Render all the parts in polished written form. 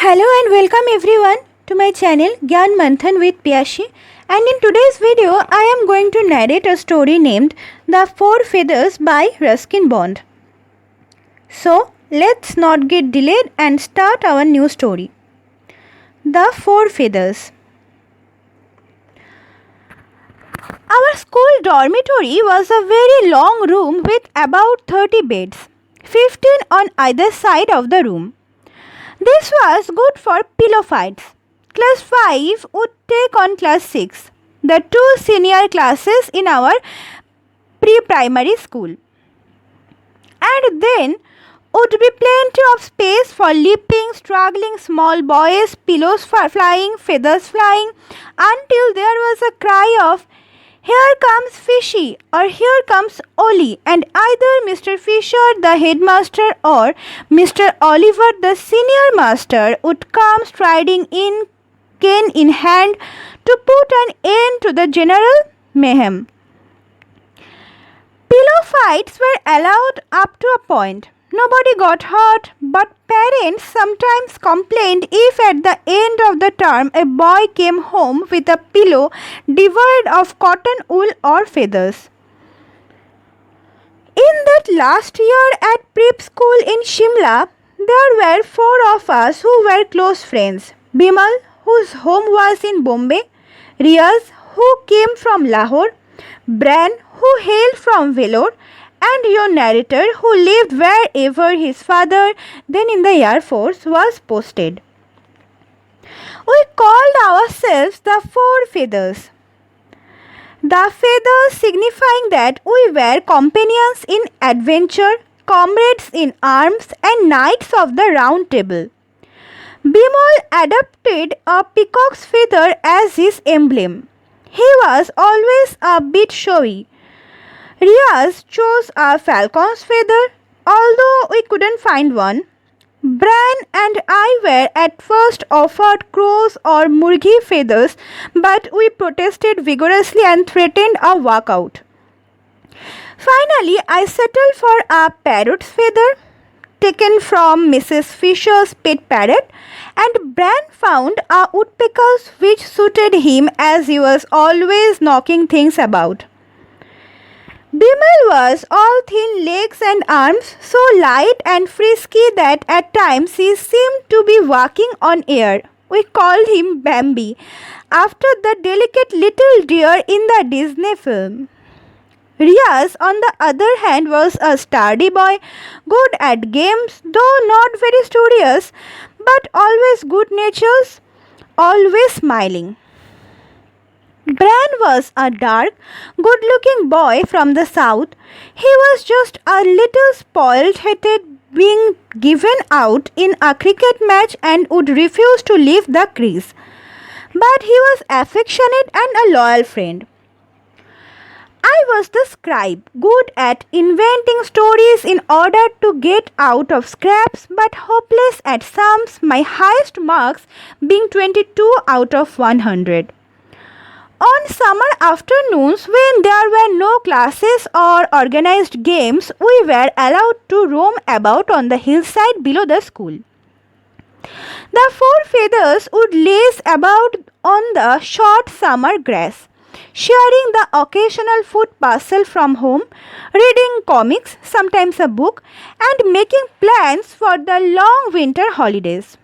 Hello and welcome everyone to my channel Gyan Manthan with Piyashi, and in today's video I am going to narrate a story named The Four Feathers by Ruskin Bond. So let's not get delayed and start our new story. The Four Feathers. Our school dormitory was a very long room with about 30 beds, 15 on either side of the room. This was good for pillow fights. Class 5 would take on class 6, the two senior classes in our pre-primary school. And then would be plenty of space for leaping, struggling small boys, pillows flying, feathers flying, until there was a cry of, "Here comes Fishy," or "Here comes Ollie," and either Mr. Fisher, the headmaster, or Mr. Oliver, the senior master, would come striding in, cane in hand, to put an end to the general mayhem. Pillow fights were allowed up to a point. Nobody got hurt, but parents sometimes complained if at the end of the term a boy came home with a pillow devoid of cotton wool or feathers. In that last year at prep school in Shimla, there were four of us who were close friends. Bimal, whose home was in Bombay, Riaz, who came from Lahore, Bran, who hailed from Vellore, and your narrator, who lived wherever his father, then in the Air Force, was posted. We called ourselves the Four Feathers. The feathers signifying that we were companions in adventure, comrades-in-arms, and knights of the Round Table. Bimal adopted a peacock's feather as his emblem. He was always a bit showy. Riaz chose a falcon's feather, although we couldn't find one. Bran and I were at first offered crows or murgi feathers, but we protested vigorously and threatened a walkout. Finally, I settled for a parrot's feather, taken from Mrs. Fisher's pet parrot, and Bran found a woodpecker's which suited him as he was always knocking things about. Bimal was all thin legs and arms, so light and frisky that at times he seemed to be walking on air. We called him Bambi, after the delicate little deer in the Disney film. Riaz, on the other hand, was a sturdy boy, good at games, though not very studious, but always good-natured, always smiling. Bran was a dark, good-looking boy from the south. He was just a little spoiled-headed, being given out in a cricket match and would refuse to leave the crease. But he was affectionate and a loyal friend. I was the scribe, good at inventing stories in order to get out of scraps, but hopeless at sums, my highest marks being 22 out of 100. On summer afternoons, when there were no classes or organized games, we were allowed to roam about on the hillside below the school. The Four Feathers would laze about on the short summer grass, sharing the occasional food parcel from home, reading comics, sometimes a book, and making plans for the long winter holidays.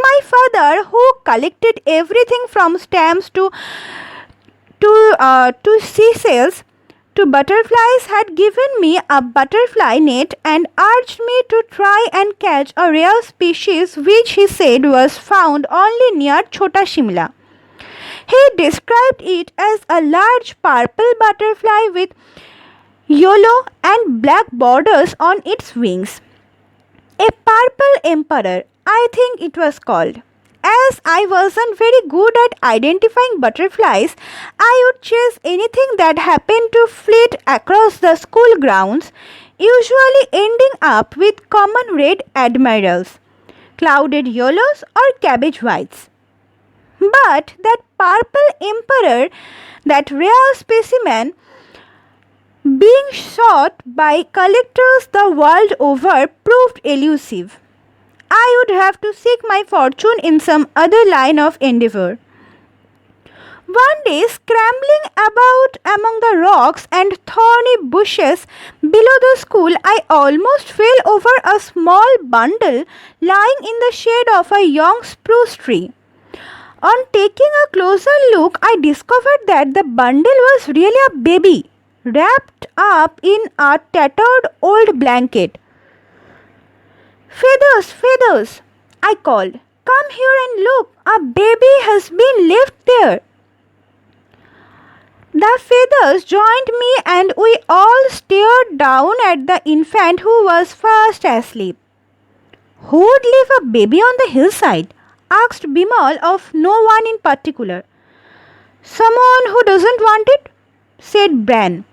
My father, who collected everything from stamps to seashells to butterflies, had given me a butterfly net and urged me to try and catch a rare species which he said was found only near Chota Shimla. He described it as a large purple butterfly with yellow and black borders on its wings. A purple emperor, I think it was called. As I wasn't very good at identifying butterflies, I would chase anything that happened to flit across the school grounds, usually ending up with common red admirals, clouded yellows, or cabbage whites. But that purple emperor, that rare specimen, being sought by collectors the world over, proved elusive. I would have to seek my fortune in some other line of endeavor. One day, scrambling about among the rocks and thorny bushes below the school, I almost fell over a small bundle lying in the shade of a young spruce tree. On taking a closer look, I discovered that the bundle was really a baby, wrapped up in a tattered old blanket. Feathers, feathers, I called. Come here and look, a baby has been left there. The feathers joined me and we all stared down at the infant who was fast asleep. Who would leave a baby on the hillside? Asked Bimal of no one in particular. Someone who doesn't want it, said Bran,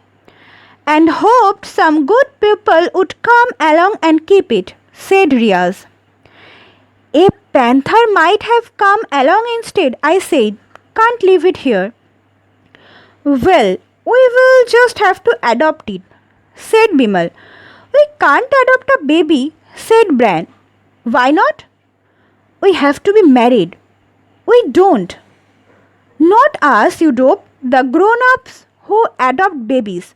and hoped some good people would come along and keep it, said Riaz. A panther might have come along instead, I said. Can't leave it here. Well, we will just have to adopt it, said Bimal. We can't adopt a baby, said Bran. Why not? We have to be married. We don't. Not us, you dope, the grown-ups who adopt babies.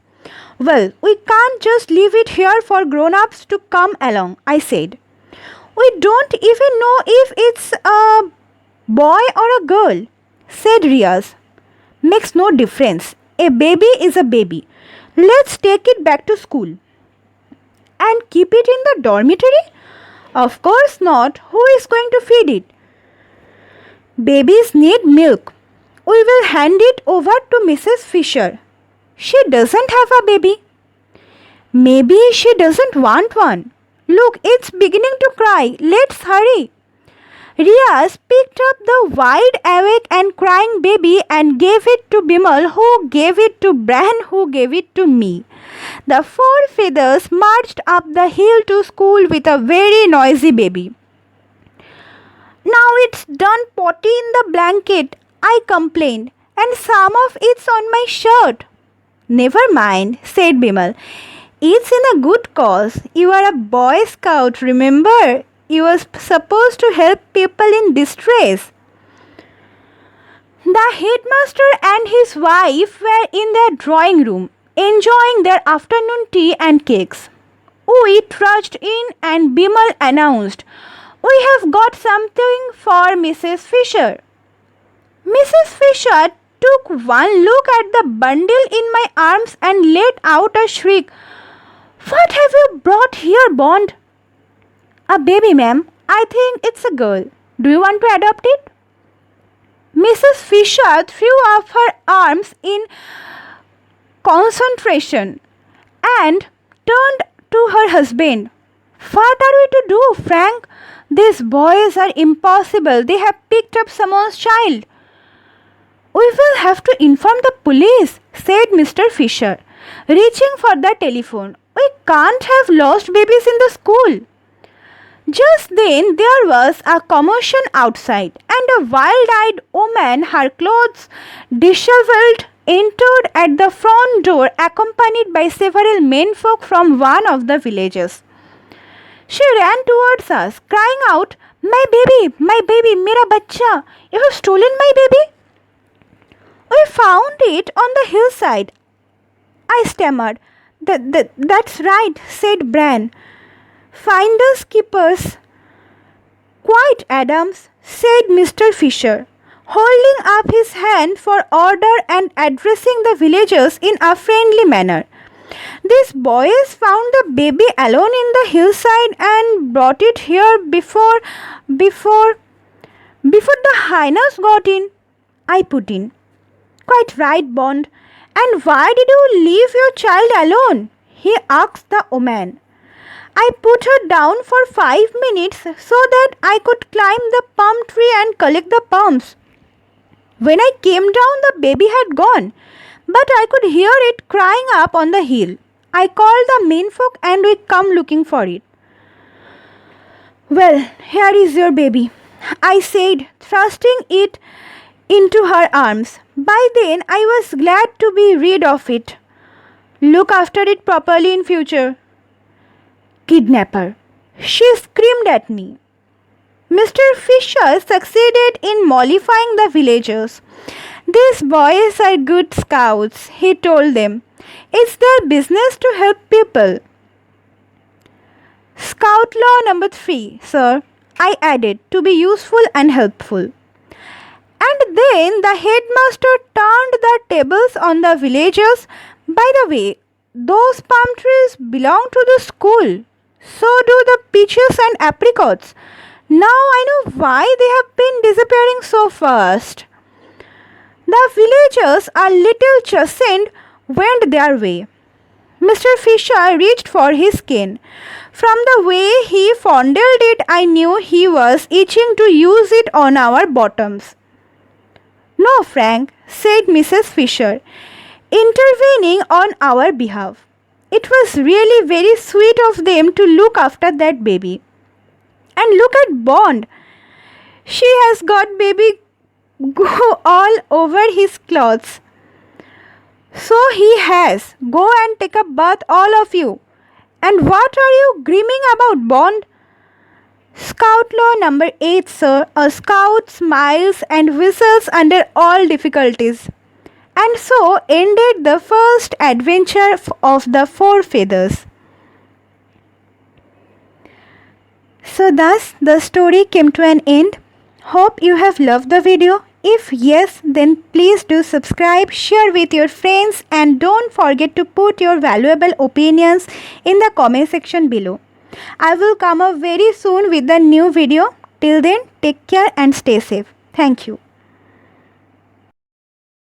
Well, we can't just leave it here for grown-ups to come along, I said. We don't even know if it's a boy or a girl, said Riaz. Makes no difference. A baby is a baby. Let's take it back to school. And keep it in the dormitory? Of course not. Who is going to feed it? Babies need milk. We will hand it over to Mrs. Fisher. She doesn't have a baby. Maybe she doesn't want one. Look, it's beginning to cry. Let's hurry. Riaz picked up the wide awake and crying baby and gave it to Bimal, who gave it to Bran, who gave it to me. The four feathers marched up the hill to school with a very noisy baby. Now it's done potty in the blanket, I complained, and some of it's on my shirt. Never mind, said Bimal. It's in a good cause. You are a Boy Scout, remember? You were supposed to help people in distress. The headmaster and his wife were in their drawing room, enjoying their afternoon tea and cakes. We trudged in and Bimal announced, We have got something for Mrs. Fisher. Mrs. Fisher took one look at the bundle in my arms and let out a shriek. What have you brought here, Bond? A baby, ma'am. I think it's a girl. Do you want to adopt it? Mrs. Fisher threw up her arms in concentration and turned to her husband. What are we to do, Frank? These boys are impossible. They have picked up someone's child. We will have to inform the police, said Mr. Fisher, reaching for the telephone. We can't have lost babies in the school. Just then there was a commotion outside, and a wild-eyed woman, her clothes disheveled, entered at the front door accompanied by several menfolk from one of the villages. She ran towards us, crying out, my baby, mera bachcha, you have stolen my baby? We found it on the hillside. I stammered. That's right, said Bran. Finders keepers. Quite, Adams, said Mr. Fisher, holding up his hand for order and addressing the villagers in a friendly manner. These boys found the baby alone in the hillside and brought it here before the hyenas got in, I put in. Quite right, Bond. And why did you leave your child alone? He asked the woman. I put her down for 5 minutes so that I could climb the palm tree and collect the palms. When I came down, the baby had gone, but I could hear it crying up on the hill. I called the menfolk and we come looking for it. Well, here is your baby, I said, thrusting it into her arms. By then, I was glad to be rid of it. Look after it properly in future. Kidnapper, she screamed at me. Mr. Fisher succeeded in mollifying the villagers. These boys are good scouts, he told them. It's their business to help people. Scout law number 3, sir, I added, to be useful and helpful. And then the headmaster turned the tables on the villagers. By the way, those palm trees belong to the school. So do the peaches and apricots. Now I know why they have been disappearing so fast. The villagers, a little chastened, went their way. Mr. Fisher reached for his cane. From the way he fondled it, I knew he was itching to use it on our bottoms. No, Frank, said Mrs. Fisher, intervening on our behalf. It was really very sweet of them to look after that baby. And look at Bond. She has got baby goo all over his clothes. So he has. Go and take a bath, all of you. And what are you grimming about, Bond? Scout law number 8, sir. A scout smiles and whistles under all difficulties. And so ended the first adventure of the 4 feathers. So thus the story came to an end. Hope you have loved the video. If yes, then please do subscribe, share with your friends, and don't forget to put your valuable opinions in the comment section below. I will come up very soon with a new video. Till then, take care and stay safe. Thank you.